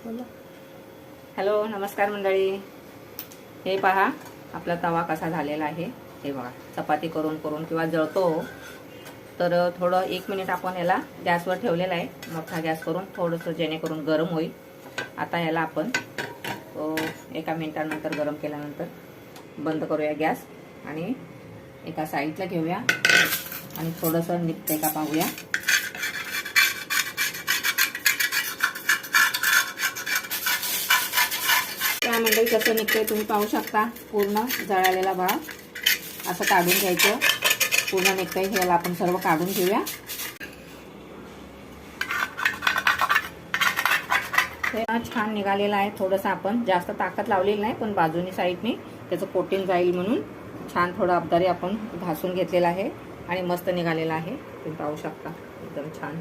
बोला. हॅलो, नमस्कार मंडळी. हे पहा आपला तवा कसा झालेला आहे. हे बघा, चपाती करून करून किंवा जळतो तर थोडं 1 मिनिट आपण याला गॅसवर ठेवलेला आहे. मोठा गॅस करून थोडंसं जेणेकरून गरम होईल. आता याला आपण 1 मिनिटानंतर गरम केल्यानंतर बंद करूया गॅस आणि एका साईडला घेऊया आणि थोडंसं निघतंय का पाहूया. त्या मंडळी कसं निघतंय तुम्ही पाहू शकता. पूर्ण जळालेला भाग असं काढून घ्यायचं. पूर्ण निघतंय. ह्याला आपण सर्व काढून घेऊया. हे छान निघालेलं आहे. थोडंसं आपण जास्त ताकद लावलेली नाही, पण बाजूनी साईडनी त्याचं कोटिंग जाईल म्हणून छान थोडं अबदारी आपण घासून घेतलेला आहे आणि मस्त निघालेला आहे. तुम्ही पाहू शकता एकदम छान.